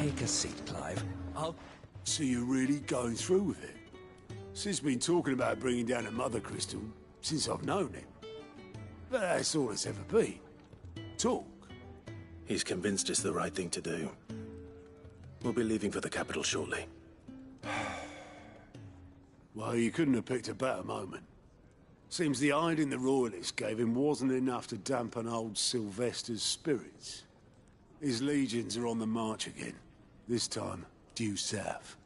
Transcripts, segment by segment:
Take a seat, Clive. I'll... So you're really going through with it? Sid's been talking about bringing down a mother crystal since I've known him. But that's all it's ever been. Talk. He's convinced it's the right thing to do. We'll be leaving for the capital shortly. Well, you couldn't have picked a better moment. Seems the hiding the Royalists gave him wasn't enough to dampen old Sylvester's spirits. His legions are on the march again. This time, due south.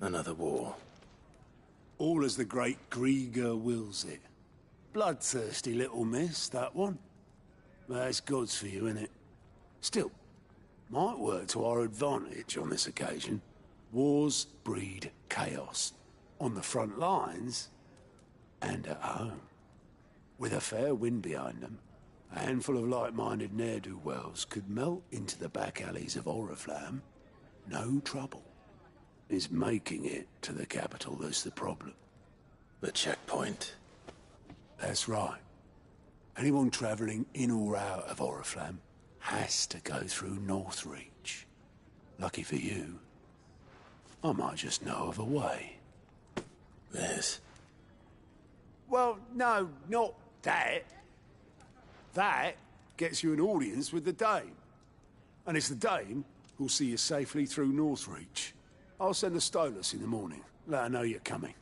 Another war. All as the great Grieger wills it. Bloodthirsty little miss, that one. That's God's for you, innit? Still, might work to our advantage on this occasion. Wars breed chaos. On the front lines, and at home. With a fair wind behind them, a handful of like-minded ne'er-do-wells could melt into the back alleys of Oriflamme. No trouble. It's making it to the capital that's the problem. The checkpoint. That's right. Anyone travelling in or out of Oriflamme has to go through Northreach. Lucky for you, I might just know of a way. Yes. Well, no, not that. That gets you an audience with the Dame. And it's the Dame who'll see you safely through Northreach. I'll send a Stolas in the morning. Let her know you're coming.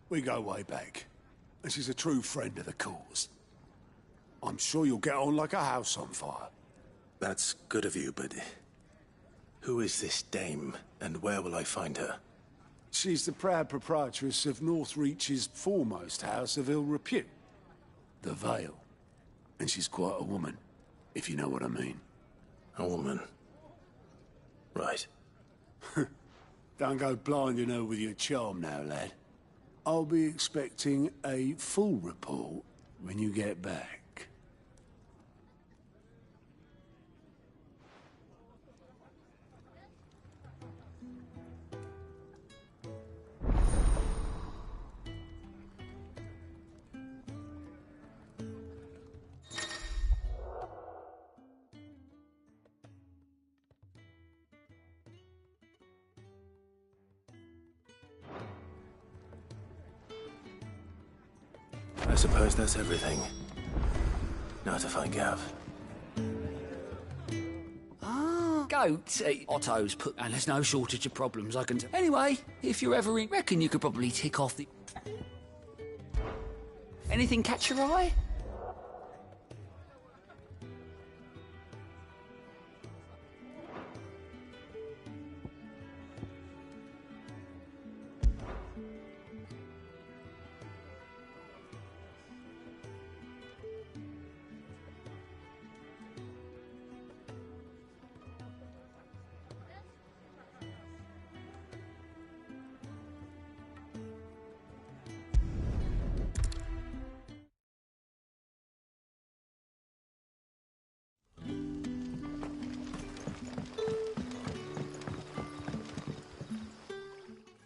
We go way back. And she's a true friend of the cause. I'm sure you'll get on like a house on fire. That's good of you, but... who is this dame, and where will I find her? She's the proud proprietress of Northreach's foremost house of ill repute. The Vale. And she's quite a woman, if you know what I mean. A woman. Right. Don't go blinding her with your charm now, lad. I'll be expecting a full report when you get back. I suppose that's everything. Now to find Gav. Goat. Otto's put... And there's no shortage of problems, I can tell. Anyway, if you're ever in... Reckon you could probably tick off the... Anything catch your eye?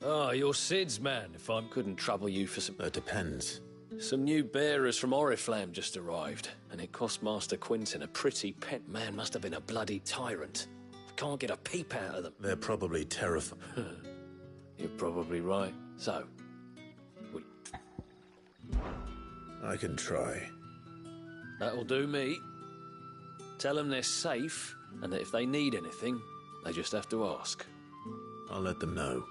Oh, you're Sid's man, if I couldn't trouble you for some... That depends. Some new bearers from Oriflamme just arrived, and it cost Master Quinton a pretty pet. Man must have been a bloody tyrant. Can't get a peep out of them. They're probably terrified. You're probably right. So, I can try. that'll do me. Tell them they're safe, and that if they need anything, they just have to ask. I'll let them know.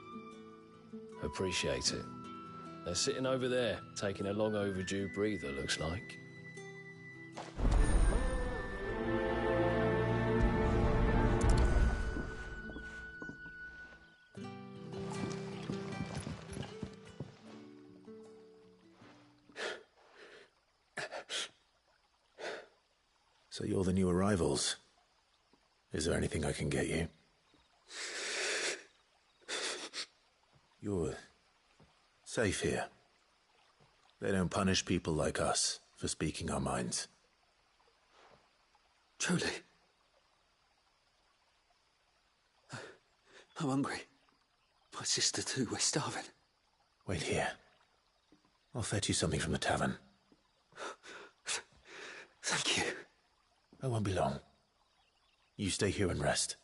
Appreciate it. They're sitting over there, taking a long overdue breather, looks like. So you're the new arrivals. Is there anything I can get you? You're safe here. They don't punish people like us for speaking our minds. Truly. I'm hungry. My sister too, we're starving. Wait here. I'll fetch you something from the tavern. Thank you. I won't be long. You stay here and rest.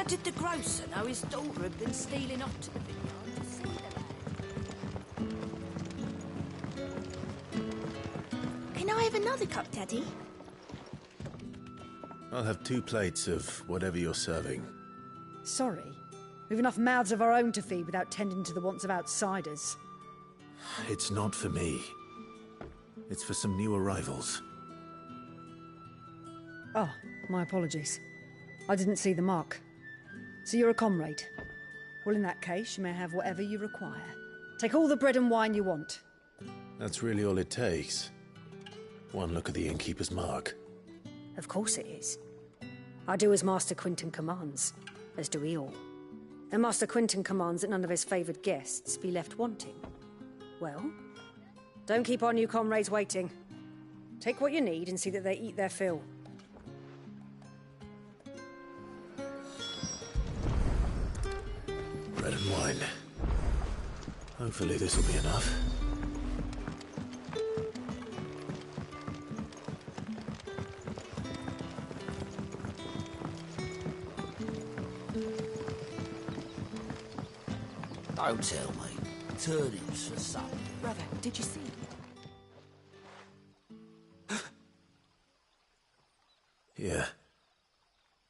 did the grocer know his daughter had been stealing off to the vineyard to see the lad? Can I have another cup, Daddy? I'll have 2 plates of whatever you're serving. Sorry. We've enough mouths of our own to feed without tending to the wants of outsiders. It's not for me. It's for some new arrivals. Oh, my apologies. I didn't see the mark. So you're a comrade. Well, in that case, you may have whatever you require. Take all the bread and wine you want. That's really all it takes. One look at the innkeeper's mark. Of course it is. I do as Master Quinton commands, as do we all. And Master Quinton commands that none of his favoured guests be left wanting. Well, don't keep our new comrades waiting. Take what you need and see that they eat their fill. Bread and wine. Hopefully this will be enough. Don't tell me. Turnips for supper. Brother, did you see? Yeah.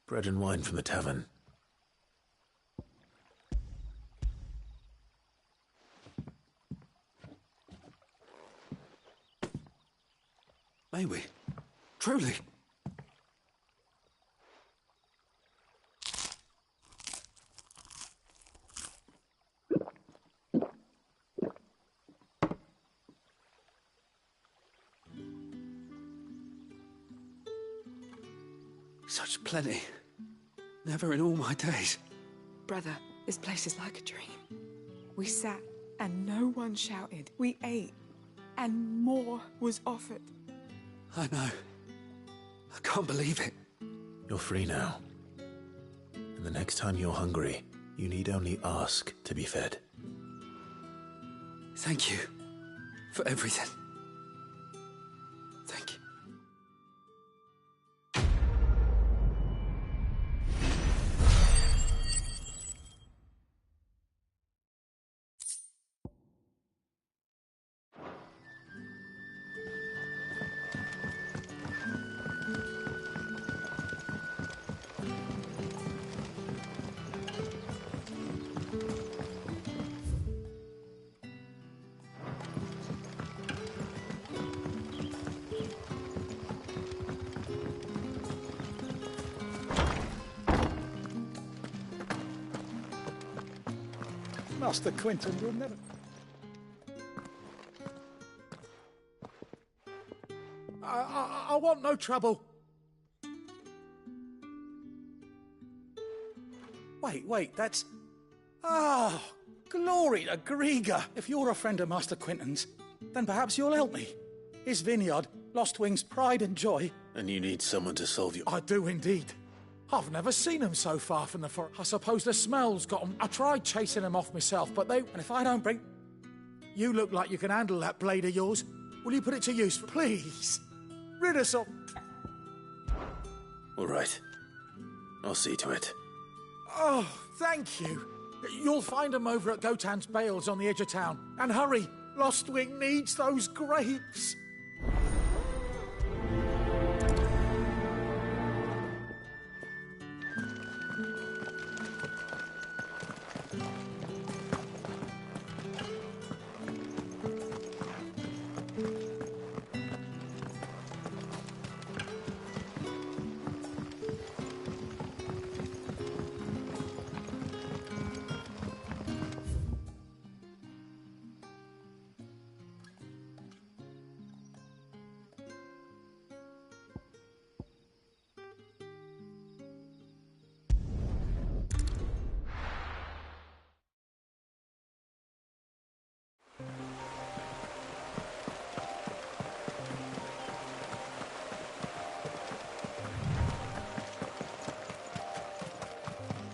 Bread and wine from the tavern. May we? Truly? Such plenty. Never in all my days. Brother, this place is like a dream. We sat and no one shouted. We ate and more was offered. I know. I can't believe it. You're free now. And the next time you're hungry, you need only ask to be fed. Thank you for everything. Thank you. Master Quinton will never... I want no trouble. Wait, that's... Ah, glory to Griga. If you're a friend of Master Quinton's, then perhaps you'll help me. His vineyard, Lost Wing's pride and joy. And you need someone to solve your... I do indeed. I've never seen them so far from the forest. I suppose the smell's got them. I tried chasing them off myself, but they... And if I don't bring... You look like you can handle that blade of yours. Will you put it to use, please? Rid us of... All right. I'll see to it. Oh, thank you. You'll find them over at Gotan's Bales on the edge of town. And hurry, Lost Wing needs those grapes.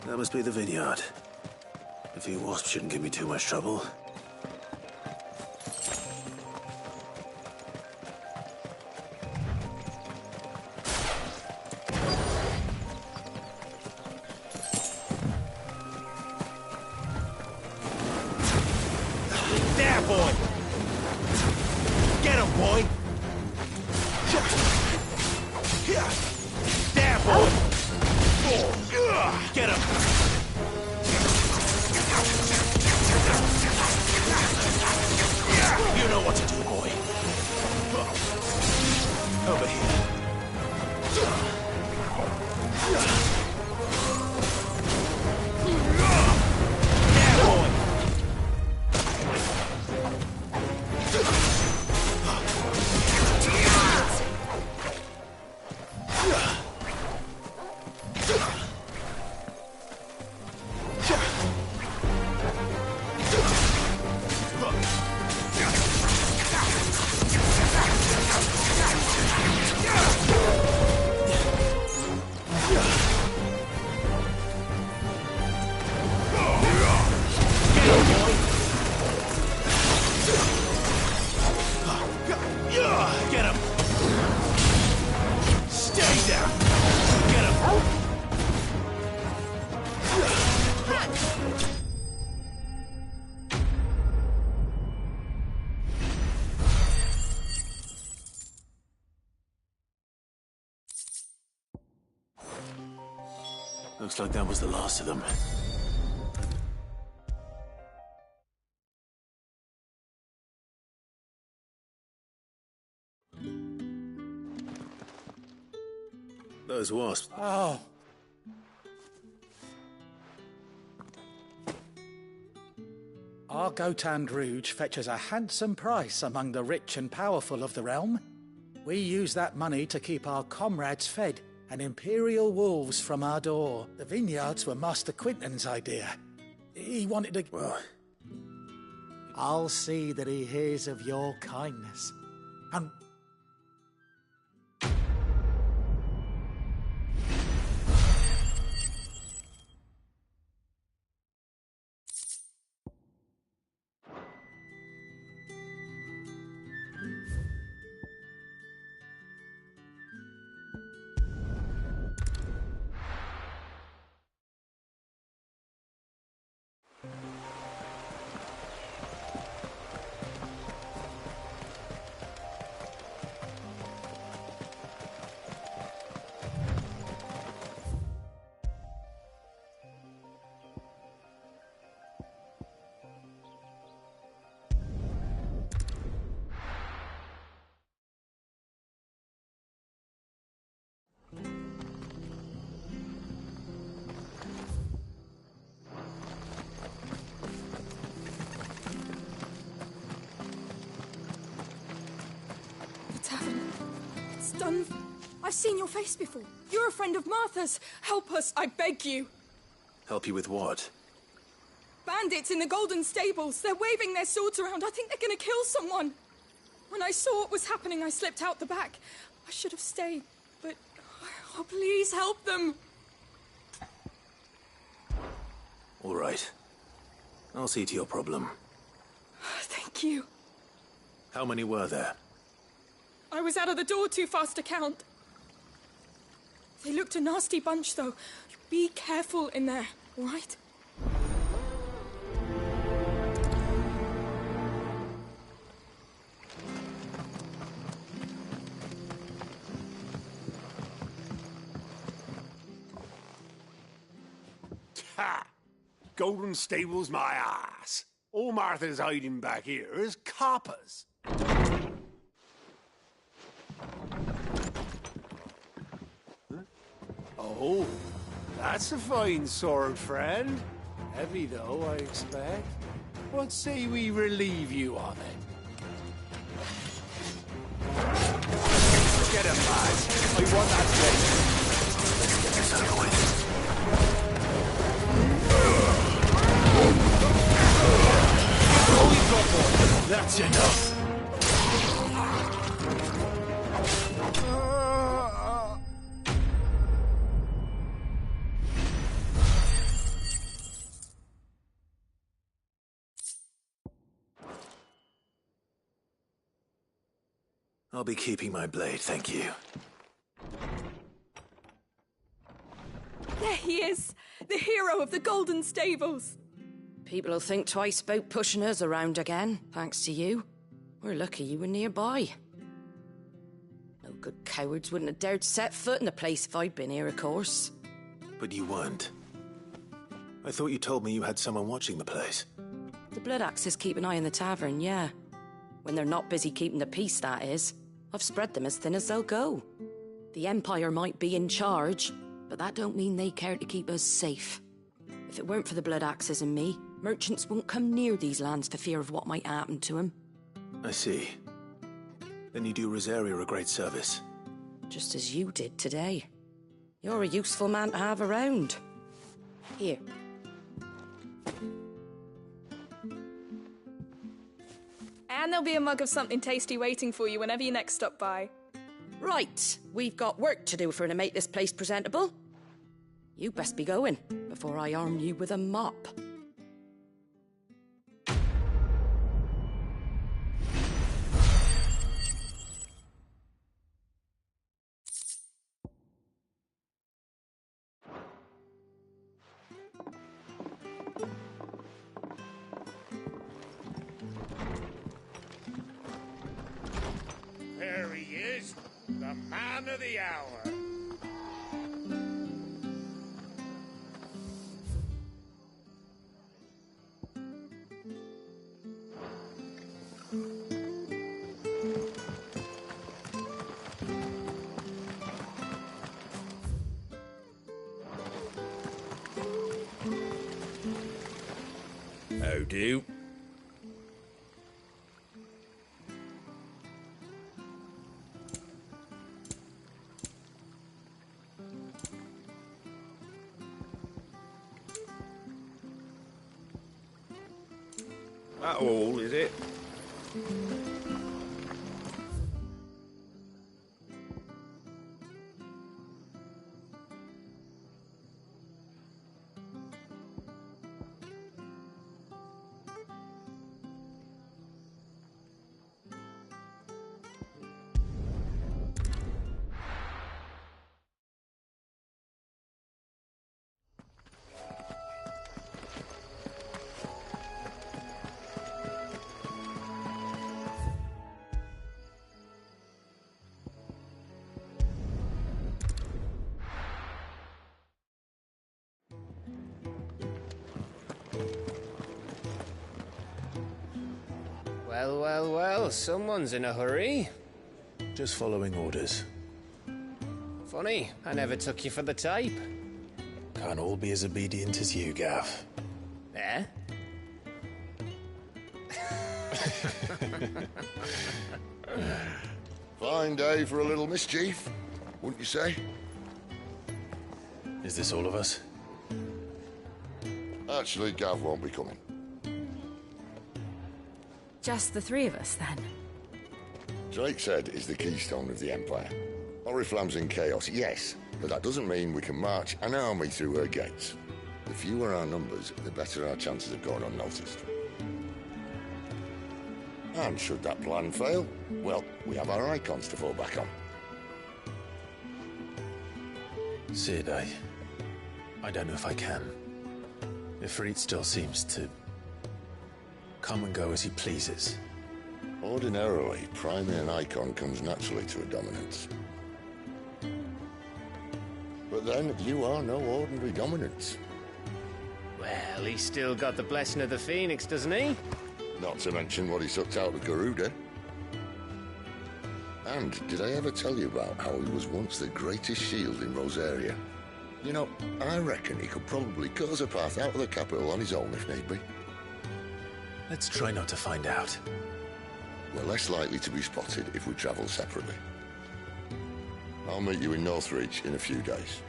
That must be the vineyard. A few wasps shouldn't give me too much trouble. Get him! You know what to do, boy. Over here. Yeah, boy! Get him! Stay down! Get him! Looks like that was the last of them. Those wasps. Oh. Our Gotand Rouge fetches a handsome price among the rich and powerful of the realm. We use that money to keep our comrades fed and imperial wolves from our door. The vineyards were Master Quinton's idea. He wanted to... Well, I'll see that he hears of your kindness. And... It's done. I've seen your face before. You're a friend of Martha's. Help us, I beg you. help you with what? Bandits in the Golden Stables. They're waving their swords around. I think they're going to kill someone. When I saw what was happening, I slipped out the back. I should have stayed, but... Oh, please help them. All right. I'll see to your problem. Thank you. How many were there? I was out of the door too fast to count. They looked a nasty bunch, though. Be careful in there, all right? Ha! Golden Stables my ass. All Martha's hiding back here is coppers. Huh? Oh, that's a fine sword, friend. Heavy, though, I expect. What say we relieve you of it? Get him, lads. I want that blade. Let's get this over with. That's enough. I'll be keeping my blade, thank you. There he is, the hero of the Golden Stables. People will think twice about pushing us around again, thanks to you. We're lucky you were nearby. No good cowards wouldn't have dared set foot in the place if I'd been here, of course. But you weren't. I thought you told me you had someone watching the place. The Blood Axes keep an eye on the tavern, yeah. When they're not busy keeping the peace, that is. I've spread them as thin as they'll go. The Empire might be in charge, but that don't mean they care to keep us safe. If it weren't for the Blood Axes and me, merchants won't come near these lands for fear of what might happen to them. I see. Then you do Rosaria a great service. Just as you did today. You're a useful man to have around. Here. And there'll be a mug of something tasty waiting for you whenever you next stop by. Right, we've got work to do for to make this place presentable. You best be going, before I arm you with a mop. There he is, the man of the hour. How do? That all, is it? Well, well, well, someone's in a hurry. Just following orders. Funny, I never took you for the type. Can't all be as obedient as you, Gav. Eh? Fine day for a little mischief, wouldn't you say? Is this all of us? Actually, Gav won't be coming. Just the three of us, then? Drake's Head is the keystone of the Empire. Oriflamme's in chaos, yes, but that doesn't mean we can march an army through her gates. The fewer our numbers, the better our chances of going unnoticed. And should that plan fail, well, we have our icons to fall back on. Sid, I don't know if I can. Ifrit still seems to come and go as he pleases. Ordinarily, priming an icon comes naturally to a dominance. But then, you are no ordinary dominance. Well, he's still got the blessing of the Phoenix, doesn't he? Not to mention what he sucked out of Garuda. And did I ever tell you about how he was once the greatest shield in Rosaria? You know, I reckon he could probably cut us a path out of the capital on his own if need be. Let's try not to find out. We're less likely to be spotted if we travel separately. I'll meet you in Northreach in a few days.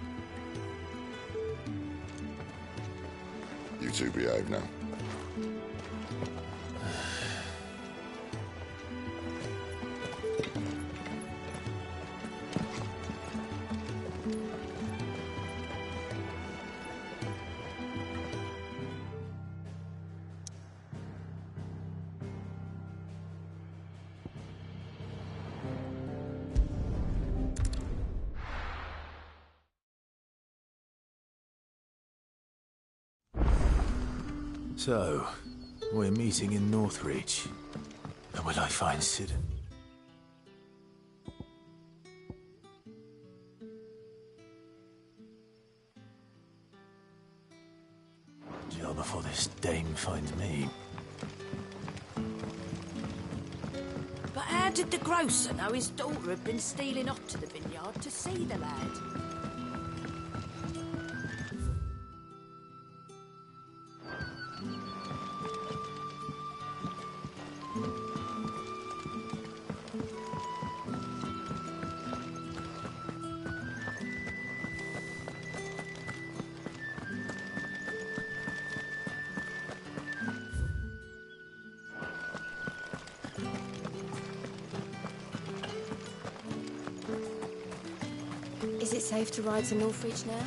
You two behave now. So, we're meeting in Northreach. And will I find Sid? before this dame finds me. But how did the grocer know his daughter had been stealing off to the vineyard to see the lad? Is it safe to ride to Northreach now?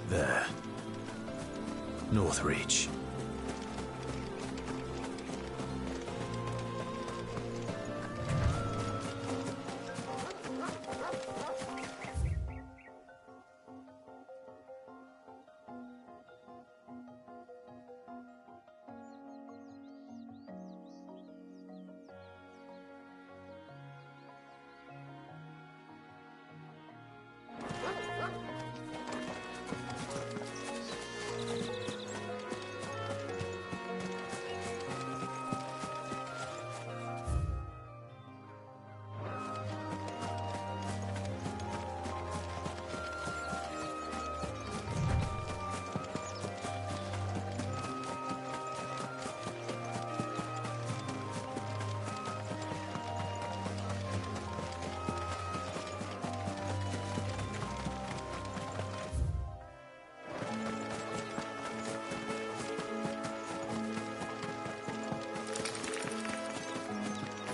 There. Northreach.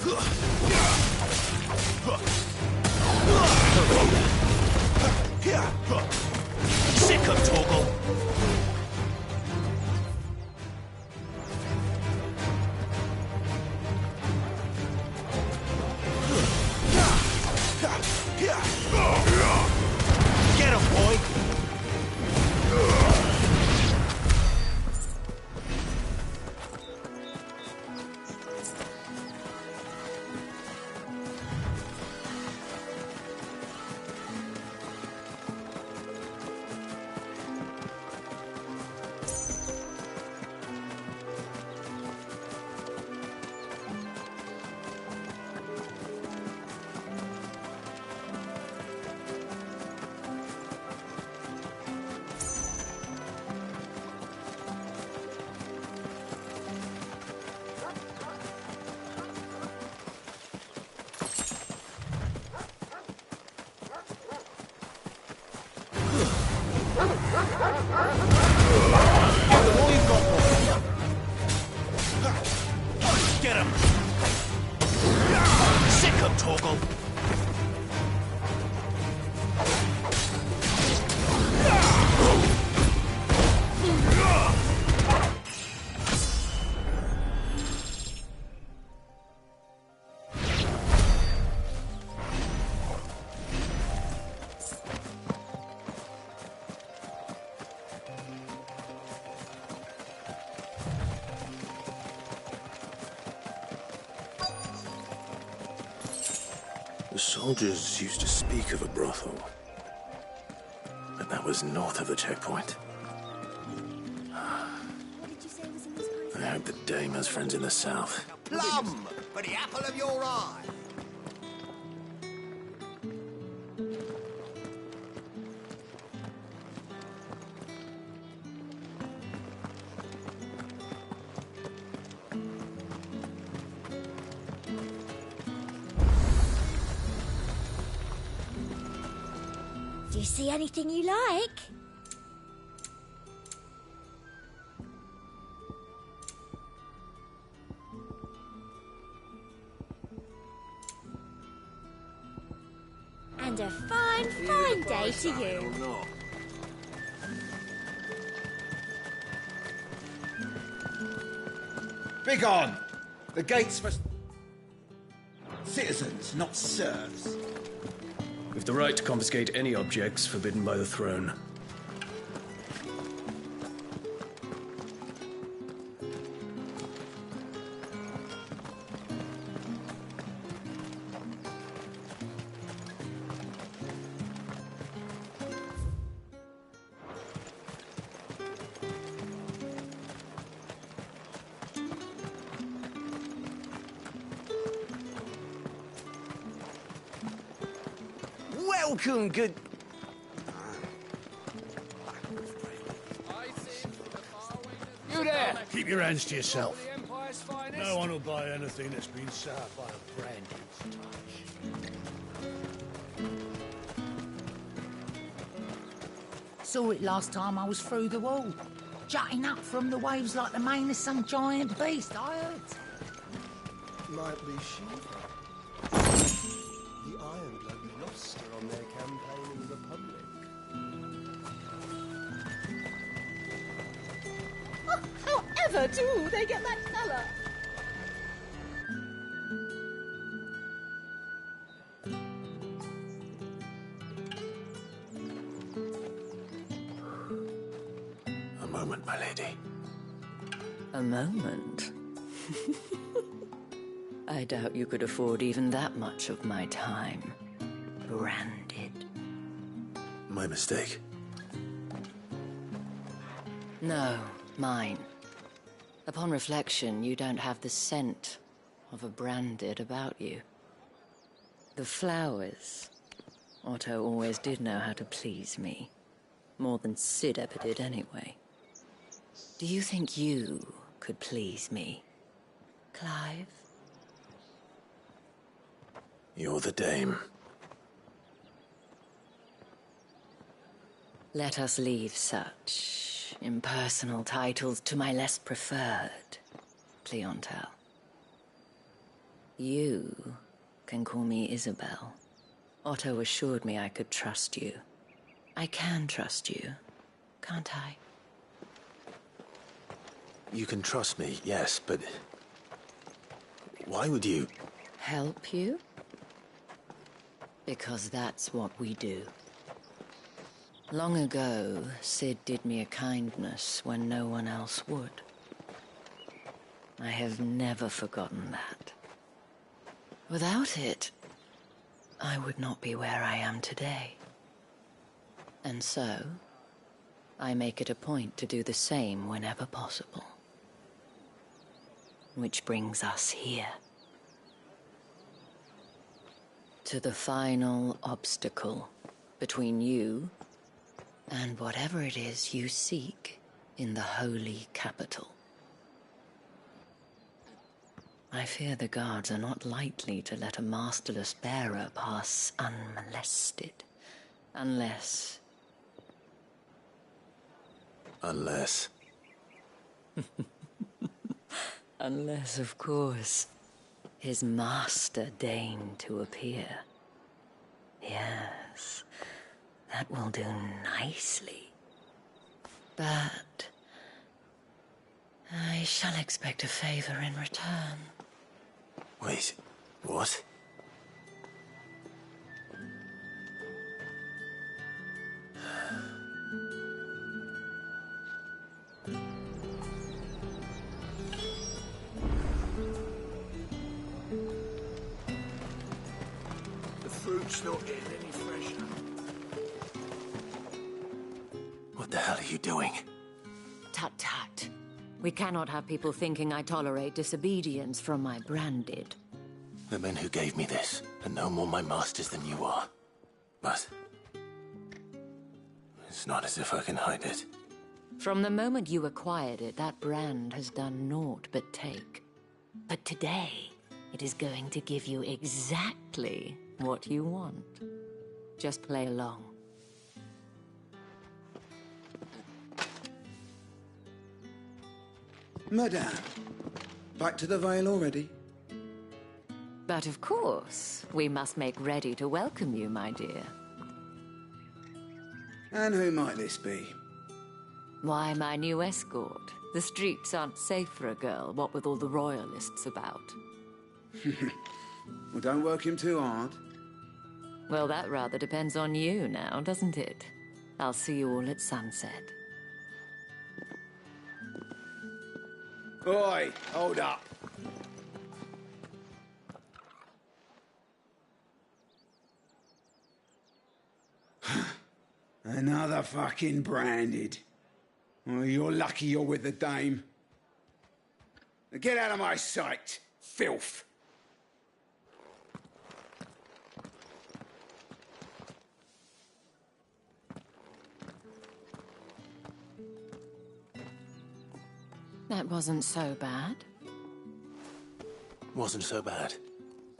Sick of Torgal. Get him, boy! Get him! Sick him, Torgal! The soldiers used to speak of a brothel, but that was north of the checkpoint. I hope the dame has friends in the south. Plum for the apple of your eye! Do you see anything you like? And a fine, fine day to you. Begone! The gate's for citizens, not serfs. We've the right to confiscate any objects forbidden by the throne. Welcome, good... You there! Keep your hands to yourself. No one will buy anything that's been served by a branded touch. Saw it last time I was through the wall. Jutting up from the waves like the mane of some giant beast, I heard. Might be Shiva. The Ironblood lost her on their campaign in the Republic. Oh, however do they get that colour? A moment, my lady. A moment? I doubt you could afford even that much of my time. Branded. My mistake. No, mine. Upon reflection, you don't have the scent of a branded about you. The flowers. Otto always did know how to please me. More than Sid ever did anyway. Do you think you could please me, Clive? You're the dame. Let us leave such impersonal titles to my less preferred clientele. You can call me Isabel. Otto assured me I could trust you. I can trust you, can't I? You can trust me, yes, but... why would you... Help you? Because that's what we do. Long ago, Sid did me a kindness when no one else would. I have never forgotten that. Without it, I would not be where I am today. And so, I make it a point to do the same whenever possible. Which brings us here. To the final obstacle between you and whatever it is you seek in the holy capital. I fear the guards are not likely to let a masterless bearer pass unmolested. Unless... Unless... Unless, of course, his master deigned to appear. Yes, that will do nicely. But... I shall expect a favor in return. Wait, what? The fruit's not in any fresher. What the hell are you doing? Tut-tut. We cannot have people thinking I tolerate disobedience from my branded. The men who gave me this are no more my masters than you are. But... it's not as if I can hide it. From the moment you acquired it, that brand has done naught but take. But today, it is going to give you exactly what you want. Just play along. Madame, back to the Vale already? But of course, we must make ready to welcome you, my dear. And who might this be? Why, my new escort. The streets aren't safe for a girl, what with all the royalists about. Well, don't work him too hard. Well, that rather depends on you now, doesn't it? I'll see you all at sunset. Oi, hold up. Another fucking branded. Well, you're lucky you're with the dame. Now get out of my sight, filth. That wasn't so bad. Wasn't so bad.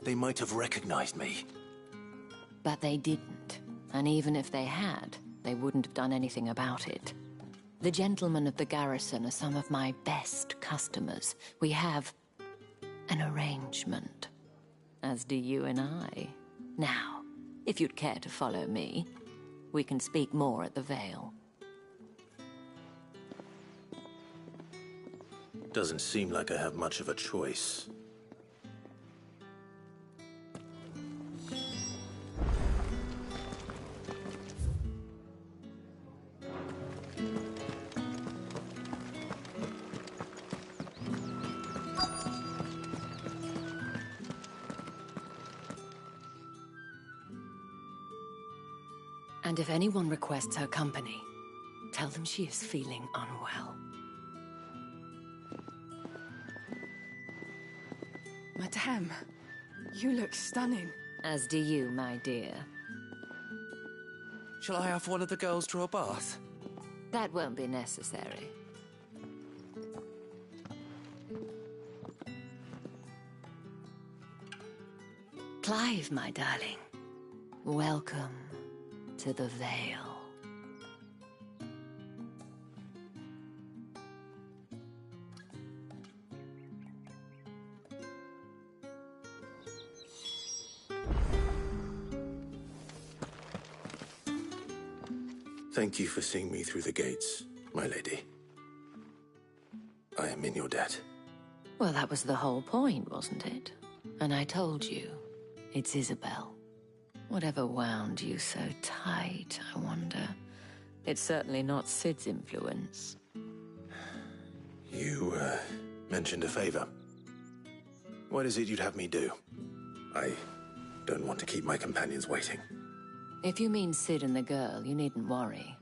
They might have recognized me. But they didn't. And even if they had, they wouldn't have done anything about it. The gentlemen of the garrison are some of my best customers. We have an arrangement. As do you and I. Now, if you'd care to follow me, we can speak more at the Vale. Doesn't seem like I have much of a choice. And if anyone requests her company, tell them she is feeling unwell. Madame, you look stunning. As do you, my dear. Shall I have one of the girls draw a bath? That won't be necessary. Clive, my darling. Welcome to the Vale. Thank you for seeing me through the gates, my lady. I am in your debt. Well, that was the whole point, wasn't it? And I told you, it's Isabel. Whatever wound you so tight, I wonder. It's certainly not Sid's influence. You, mentioned a favor. What is it you'd have me do? I don't want to keep my companions waiting. If you mean Sid and the girl, you needn't worry.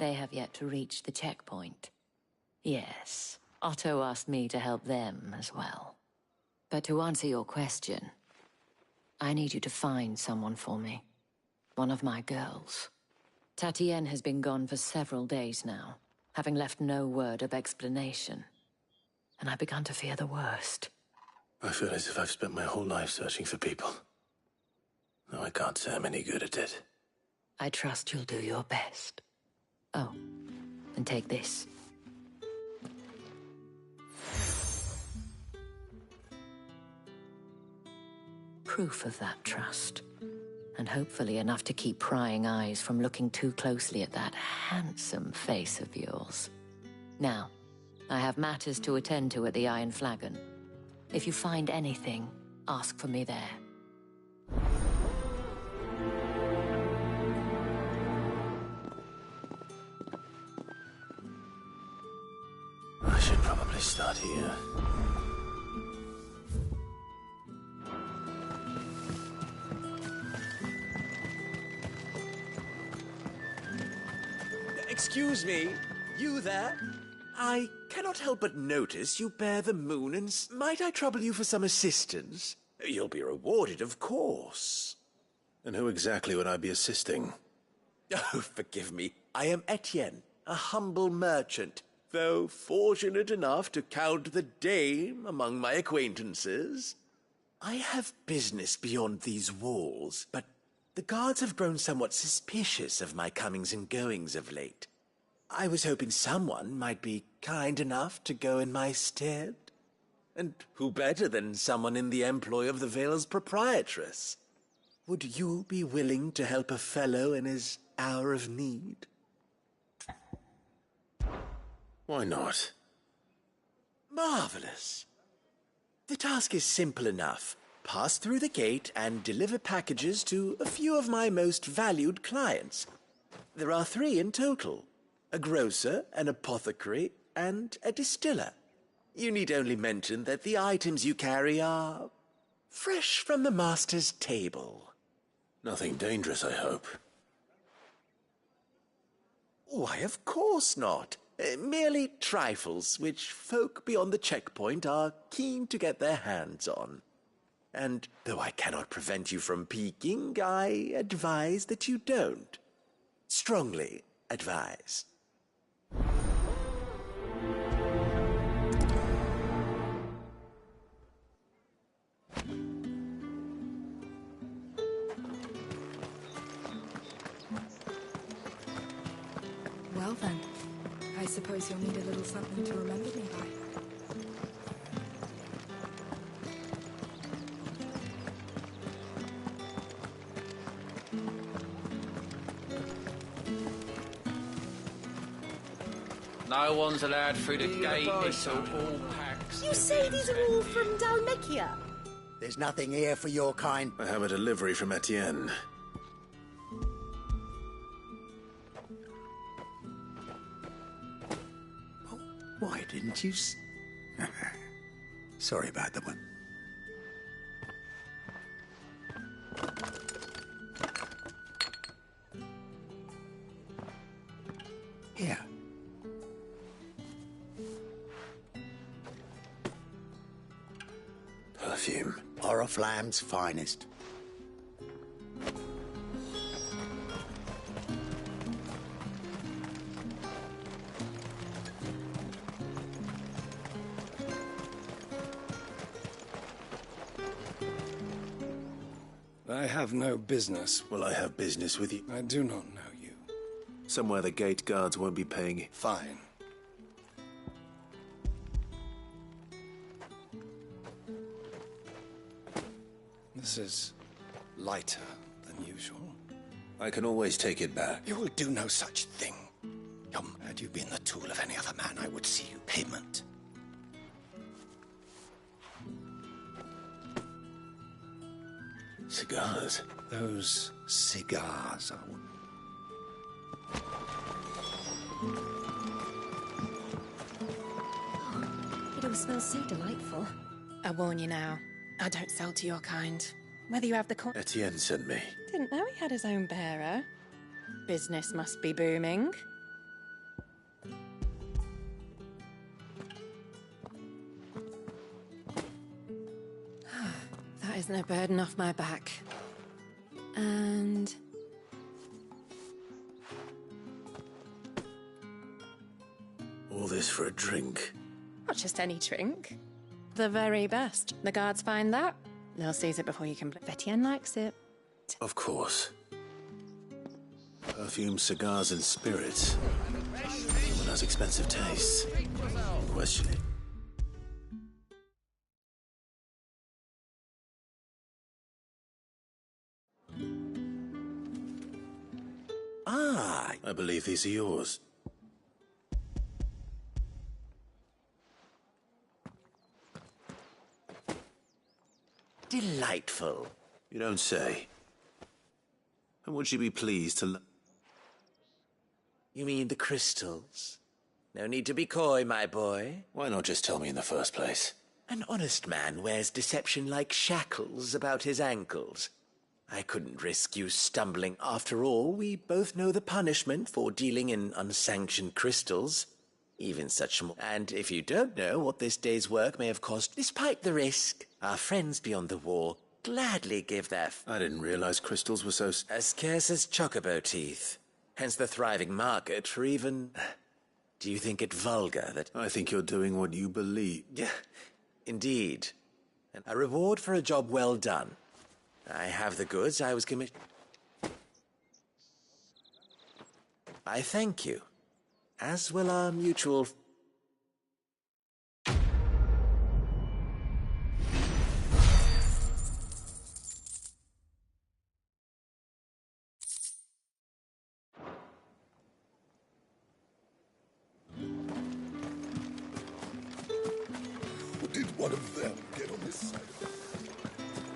They have yet to reach the checkpoint. Yes, Otto asked me to help them as well. But to answer your question, I need you to find someone for me. One of my girls. Tatienne has been gone for several days now, having left no word of explanation. And I've begun to fear the worst. I feel as if I've spent my whole life searching for people. No, I can't say I'm any good at it. I trust you'll do your best. Oh, and take this. Proof of that trust. And hopefully enough to keep prying eyes from looking too closely at that handsome face of yours. Now, I have matters to attend to at the Iron Flagon. If you find anything, ask for me there. I should probably start here. Excuse me, you there? I cannot help but notice you bear the moon, and might I trouble you for some assistance? You'll be rewarded, of course. And who exactly would I be assisting? Oh, forgive me. I am Etienne, a humble merchant, though fortunate enough to count the dame among my acquaintances. I have business beyond these walls, but the guards have grown somewhat suspicious of my comings and goings of late. I was hoping someone might be kind enough to go in my stead. And who better than someone in the employ of the Vale's proprietress? Would you be willing to help a fellow in his hour of need? Why not? Marvelous. The task is simple enough. Pass through the gate and deliver packages to a few of my most valued clients. There are 3 in total. A grocer, an apothecary, and a distiller. You need only mention that the items you carry are fresh from the master's table. Nothing dangerous, I hope. Why, of course not. Merely trifles which folk beyond the checkpoint are keen to get their hands on. And though I cannot prevent you from peeking, I advise that you don't. Strongly advise. Well then, I suppose you'll need a little something to remember me by. No one's allowed through the gate until all packs... You say these are all from Dalmekia? There's nothing here for your kind. I have a delivery from Etienne. Why didn't you Sorry about that one. Here. Perfume. Oriflamme's finest. I have no business. Well, I have business with you. I do not know you. Somewhere the gate guards won't be paying you. Fine. This is lighter than usual. I can always take it back. You will do no such thing. Had you been the tool of any other man, I would see you payment. Cigars? Those cigars are... It all smells so delightful. I warn you now, I don't sell to your kind. Whether you have the Etienne sent me. Didn't know he had his own bearer. Business must be booming. That isn't a burden off my back. And... All this for a drink. not just any drink. The very best. The guards find that, they'll seize it before you can... Etienne likes it. Of course. Perfume, cigars, and spirits. Woman has expensive tastes. Question it. Ah, I believe these are yours. delightful. You don't say. And would she be pleased to... You mean the crystals? No need to be coy, my boy. Why not just tell me in the first place? An honest man wears deception like shackles about his ankles. I couldn't risk you stumbling. After all, we both know the punishment for dealing in unsanctioned crystals. Even such small... And if you don't know what this day's work may have cost, despite the risk, our friends beyond the wall gladly give their... I didn't realize crystals were so... As scarce as chocobo teeth. Hence the thriving market for even... Do you think it vulgar that... I think you're doing what you believe. Yeah, indeed. And a reward for a job well done. I have the goods I was commissioned... I thank you. As will our mutual... Did one of them get on this side?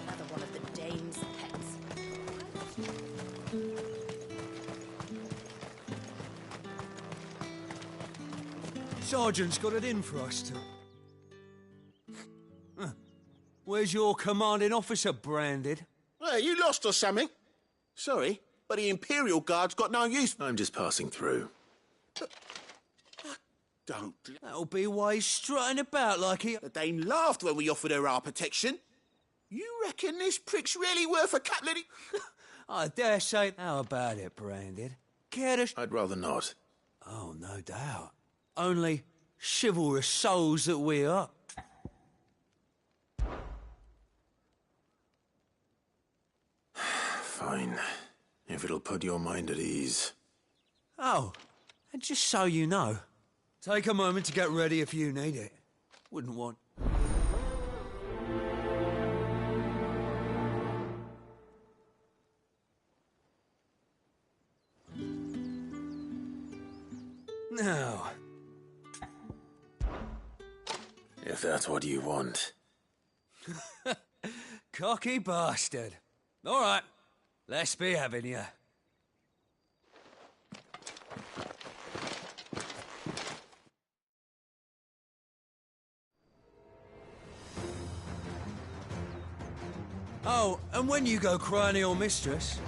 Another one of the dame's pets. Sergeant's got it in for us to... Where's your commanding officer branded? Hey, you lost or something? Sorry, but the Imperial Guard's got no use. I'm just passing through. Don't. That'll be why he's strutting about like he... The Dame laughed when we offered her our protection. You reckon this prick's really worth a couple of... I dare say... How about it, branded? Care to... I'd rather not. Oh, no doubt. Only chivalrous souls that we are. Fine. If it'll put your mind at ease. Oh, and just so you know, take a moment to get ready if you need it. Wouldn't want... Now... If that's what you want. Cocky bastard. All right, let's be having you. Oh, and when you go crying to your mistress,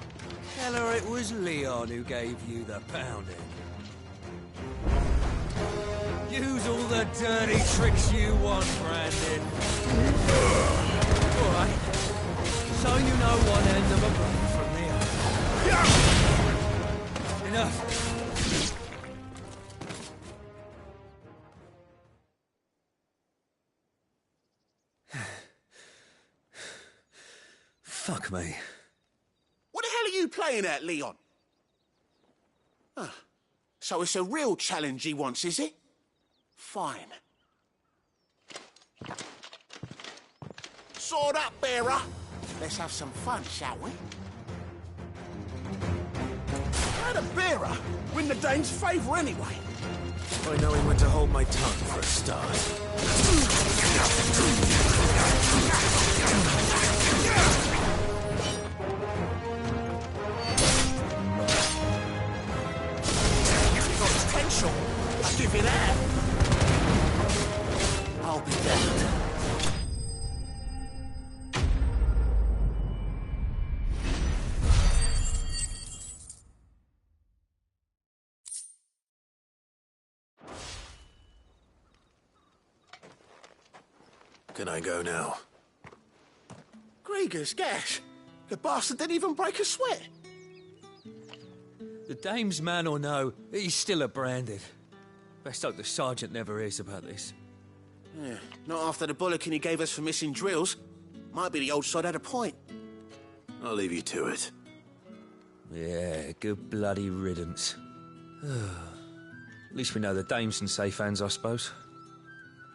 tell her it was Leon who gave you the pounding. Use all the dirty tricks you want, Brandon. All right. So you know one end of a boat from the other. Enough. Fuck me. What the hell are you playing at, Leon? So it's a real challenge he wants, is it? Fine. Sword up, bearer. Let's have some fun, shall we? How'd a bearer win the Dane's favour anyway? By knowing when to hold my tongue for a start. Got potential, I'll give you that. I'll be damned. Can I go now? Grieger's gas. The bastard didn't even break a sweat. The dame's man or no, he's still a branded. Best hope the sergeant never hears about this. Yeah, not after the bollocking he gave us for missing drills. Might be the old sod had a point. I'll leave you to it. Yeah, good bloody riddance. At least we know the dame's in safe hands, I suppose.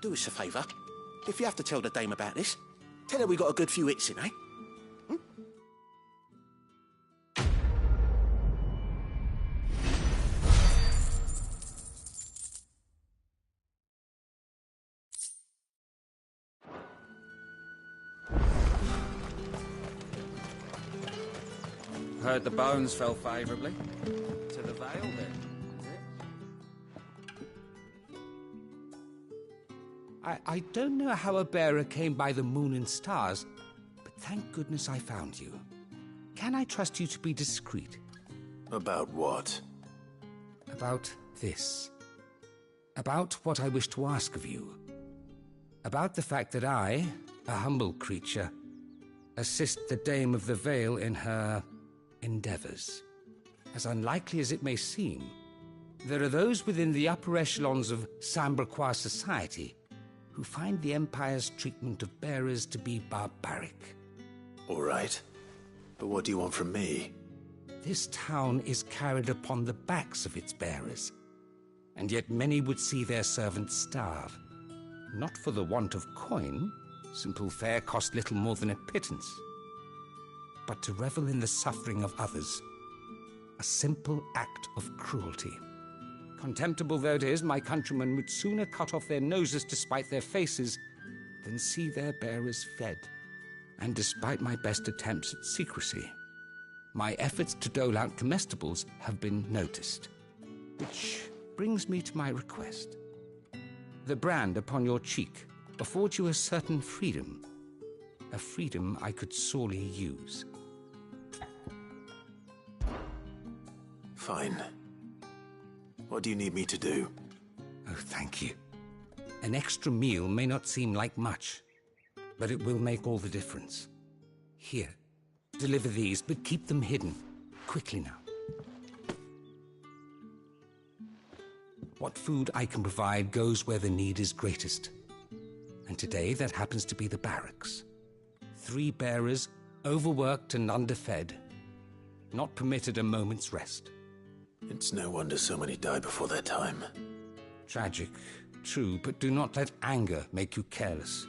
Do us a favour. If you have to tell the dame about this, tell her we got a good few hits in, eh? Heard the bones fell favourably. To the Vale, then. I don't know how a bearer came by the moon and stars, but thank goodness I found you. Can I trust you to be discreet? About what? About this. About what I wish to ask of you. About the fact that I, a humble creature, assist the Dame of the Vale in her endeavours. As unlikely as it may seem, there are those within the upper echelons of Samberquois society who find the Empire's treatment of bearers to be barbaric. All right. But what do you want from me? This town is carried upon the backs of its bearers, and yet many would see their servants starve. Not for the want of coin, simple fare cost little more than a pittance, but to revel in the suffering of others, a simple act of cruelty. Contemptible though it is, my countrymen would sooner cut off their noses to spite their faces than see their bearers fed. And despite my best attempts at secrecy, my efforts to dole out comestibles have been noticed. Which brings me to my request. The brand upon your cheek affords you a certain freedom, a freedom I could sorely use. Fine. What do you need me to do? Oh, thank you. An extra meal may not seem like much, but it will make all the difference. Here, deliver these, but keep them hidden. Quickly now. What food I can provide goes where the need is greatest. And today, that happens to be the barracks. 3 bearers, overworked and underfed, not permitted a moment's rest. It's no wonder so many die before their time. Tragic, true, but do not let anger make you careless.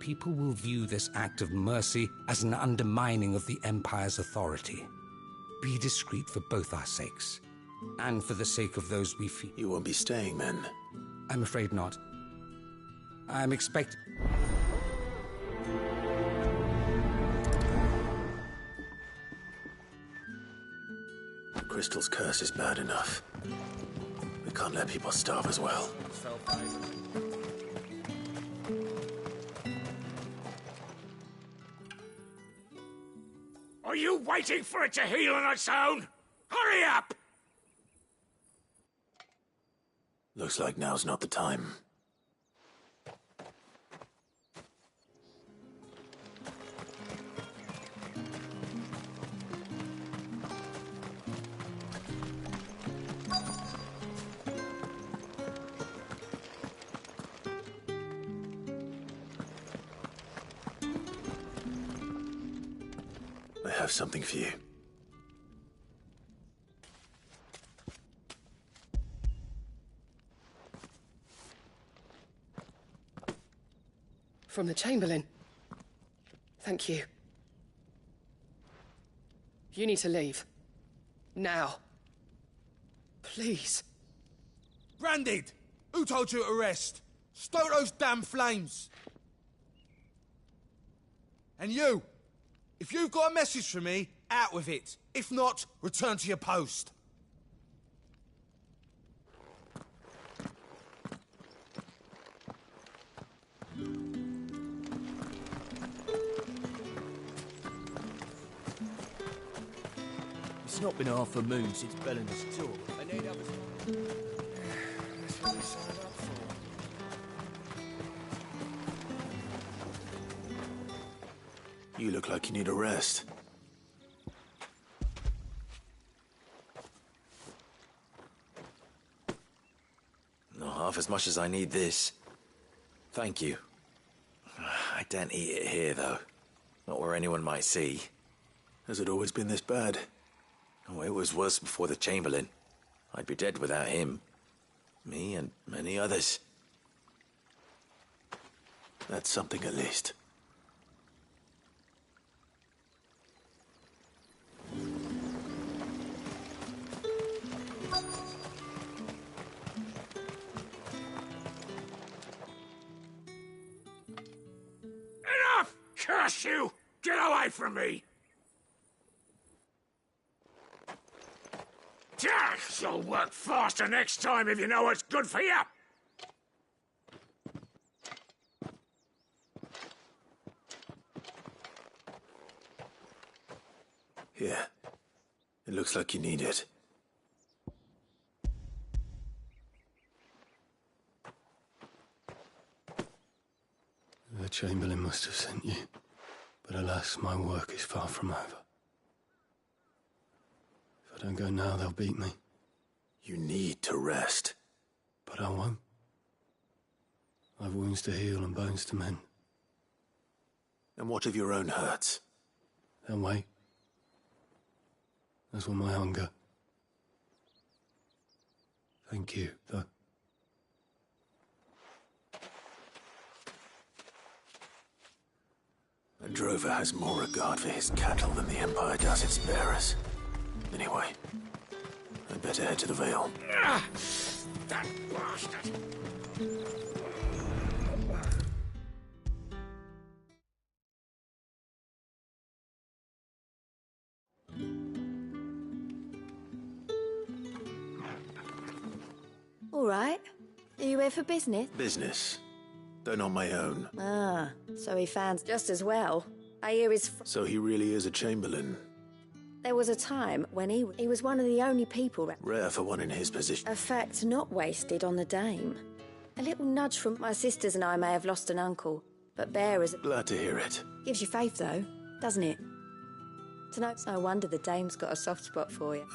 People will view this act of mercy as an undermining of the Empire's authority. Be discreet for both our sakes, and for the sake of those we feed. You won't be staying, then? I'm afraid not. I'm expect... Crystal's curse is bad enough. We can't let people starve as well. Are you waiting for it to heal on its own? Hurry up! Looks like now's not the time. I have something for you. From the Chamberlain. Thank you. You need to leave. Now. Please. Branded! Who told you to rest? Stoke those damn flames! And you! If you've got a message for me, out with it. If not, return to your post. It's not been half a moon since Belena's tour. I need others. That's what we signed up for. You look like you need a rest. Not half as much as I need this. Thank you. I don't eat it here, though. Not where anyone might see. Has it always been this bad? Oh, it was worse before the Chamberlain. I'd be dead without him. Me and many others. That's something at least. Enough! Curse you! Get away from me! You'll work faster next time if you know what's good for you! Here. It looks like you need it. The Chamberlain must have sent you. But alas, my work is far from over. If I don't go now, they'll beat me. You need to rest. But I won't. I've wounds to heal and bones to mend. And what of your own hurts? They'll wait. As will my hunger. Thank you, though. A drover has more regard for his cattle than the Empire does its bearers. Anyway, I'd better head to the Vale. That bastard! All right. Are you here for business? Business. Though not my own. Ah, so he fans just as well. I hear his... So he really is a Chamberlain. There was a time when he was one of the only people... Rare for one in his position. A fact not wasted on the Dame. A little nudge from my sisters and I may have lost an uncle, but bearers... Glad to hear it. Gives you faith, though, doesn't it? It's no wonder the Dame's got a soft spot for you.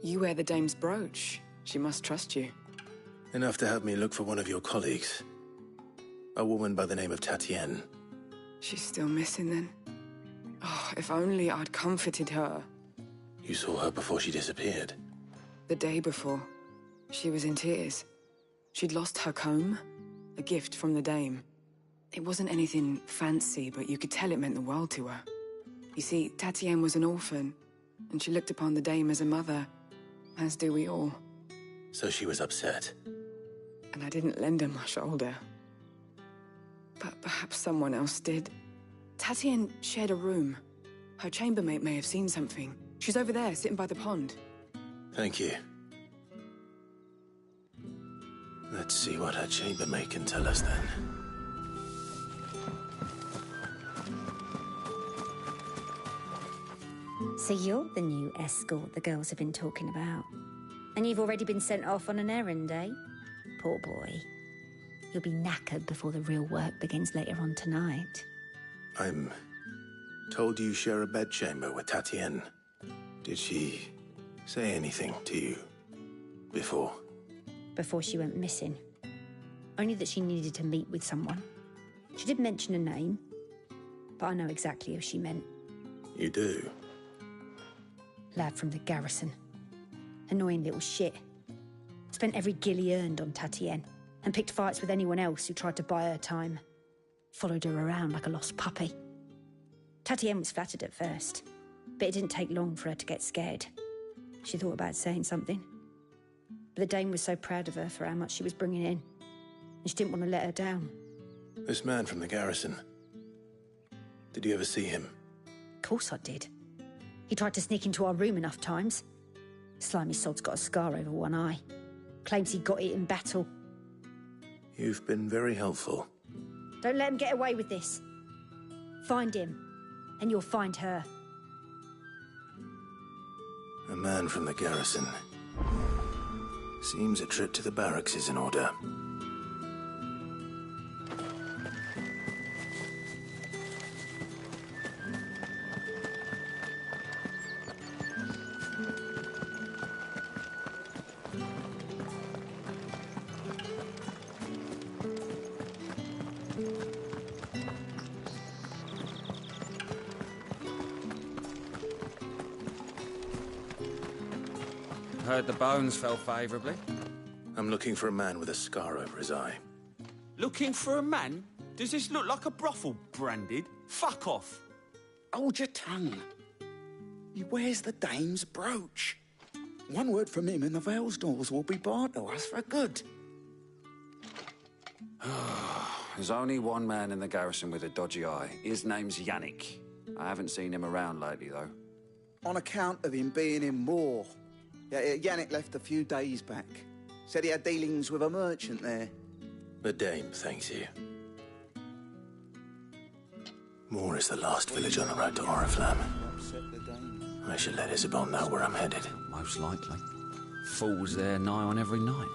You wear the Dame's brooch. She must trust you. Enough to help me look for one of your colleagues. A woman by the name of Tatienne. She's still missing, then? Oh, if only I'd comforted her. You saw her before she disappeared? The day before. She was in tears. She'd lost her comb, a gift from the Dame. It wasn't anything fancy, but you could tell it meant the world to her. You see, Tatienne was an orphan, and she looked upon the Dame as a mother, as do we all. So she was upset. And I didn't lend her my shoulder. But perhaps someone else did. Tatienne shared a room. Her chambermaid may have seen something. She's over there, sitting by the pond. Thank you. Let's see what her chambermaid can tell us then. So you're the new escort the girls have been talking about. And you've already been sent off on an errand, eh? Poor boy. You'll be knackered before the real work begins later on tonight. I'm told you share a bedchamber with Tatienne. Did she say anything to you before? Before she went missing. Only that she needed to meet with someone. She did mention a name, but I know exactly who she meant. You do? Lad from the garrison. Annoying little shit. Spent every guil he earned on Tatienne, and picked fights with anyone else who tried to buy her time. Followed her around like a lost puppy. Tatienne was flattered at first, but it didn't take long for her to get scared. She thought about saying something. But the Dame was so proud of her for how much she was bringing in, and she didn't want to let her down. This man from the garrison. Did you ever see him? Of course I did. He tried to sneak into our room enough times. Slimy sod's got a scar over one eye. Claims he got it in battle. You've been very helpful. Don't let him get away with this. Find him, and you'll find her. A man from the garrison. Seems a trip to the barracks is in order. Heard the bones fell favourably. I'm looking for a man with a scar over his eye. Looking for a man? Does this look like a brothel, Branded? Fuck off. Hold your tongue. He wears the Dame's brooch. One word from him and the Vale's doors will be barred to us for good. There's only one man in the garrison with a dodgy eye. His name's Yannick. I haven't seen him around lately, though. On account of him being in war. Yeah, Yannick left a few days back. Said he had dealings with a merchant there. The Dame thanks you. Moor is the last village on the road to Oriflamme. I should let Isabel know where I'm headed. Most likely. Falls there nigh on every night.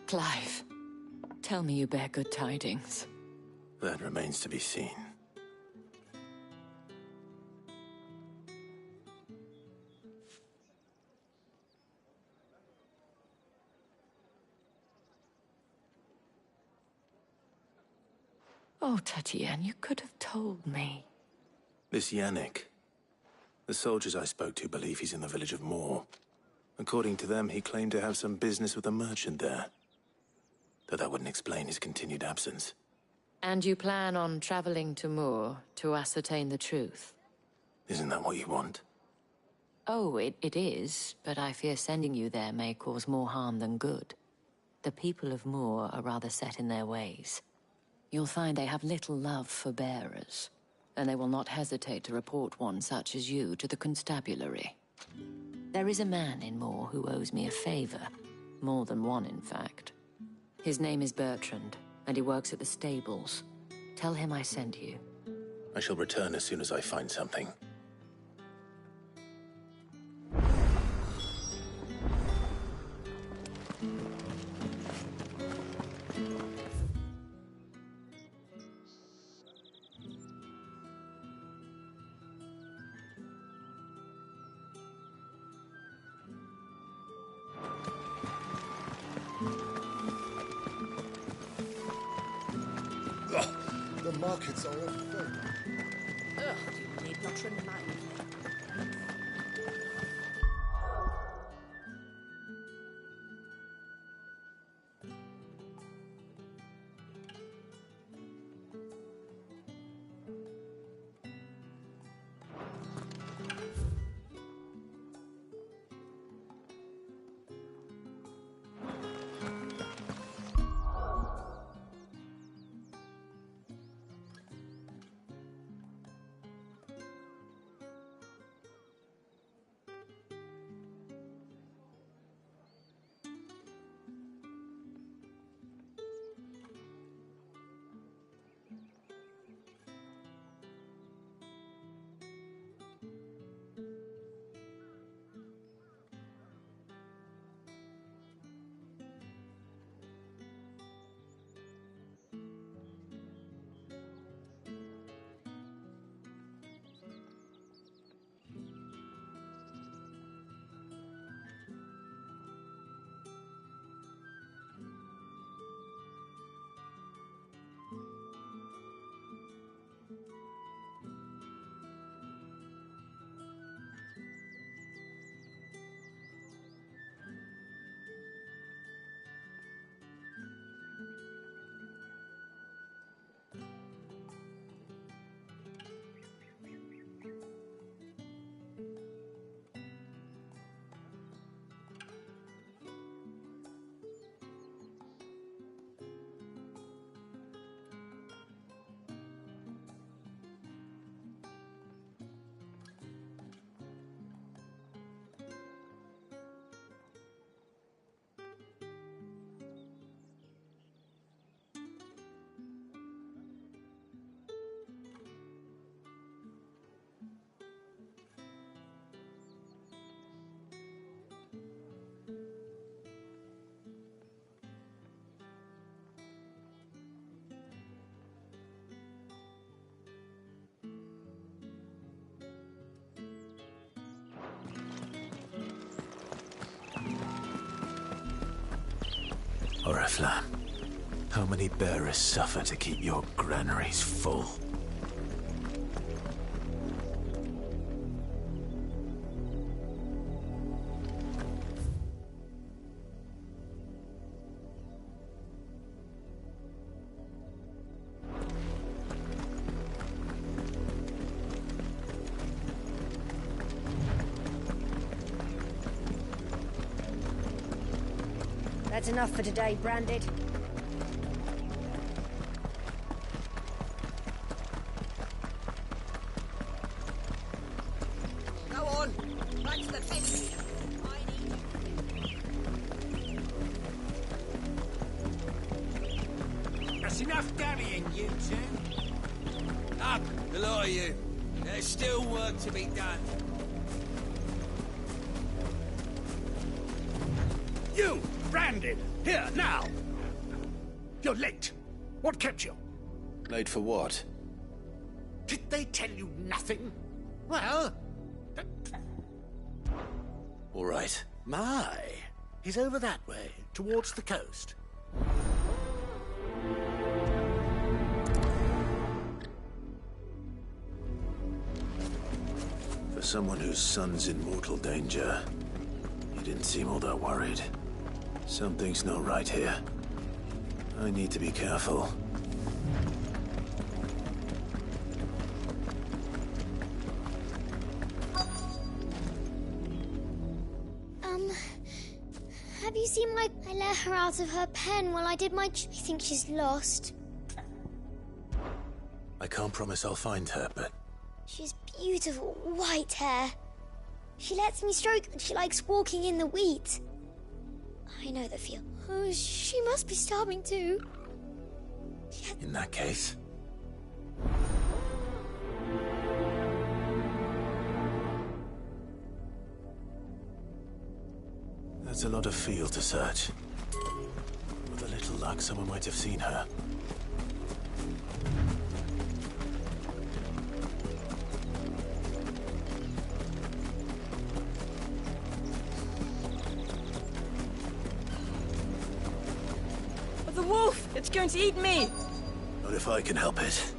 Clive, tell me you bear good tidings. That remains to be seen. Oh, Tatienne, you could have told me. This Yannick. The soldiers I spoke to believe he's in the village of Moor. According to them, he claimed to have some business with a merchant there. Though that wouldn't explain his continued absence. And you plan on traveling to Moor to ascertain the truth? Isn't that what you want? Oh, it is, but I fear sending you there may cause more harm than good. The people of Moor are rather set in their ways. You'll find they have little love for bearers, and they will not hesitate to report one such as you to the constabulary. There is a man in Moor who owes me a favor. More than one, in fact. His name is Bertrand, and he works at the stables. Tell him I sent you. I shall return as soon as I find something. The markets are overfilled. Ugh, you need not remind me. Oriflamme, how many bearers suffer to keep your granaries full? That's enough for today, Branded. Go on. Back to the fence. That's enough dallying, you two. Up, the lot of you. There's still work to be done. You, Branded, here, now. You're late. What kept you? Late for what? Did they tell you nothing? Well... All right. My, he's over that way, towards the coast. For someone whose son's in mortal danger, he didn't seem all that worried. Something's not right here. I need to be careful. Have you seen I let her out of her pen while I did my... I think she's lost. I can't promise I'll find her, but... She has beautiful white hair. She lets me stroke and she likes walking in the wheat. I know the feel. Oh, she must be starving too. In that case... That's a lot of field to search. With a little luck, someone might have seen her. The wolf! It's going to eat me! Not if I can help it.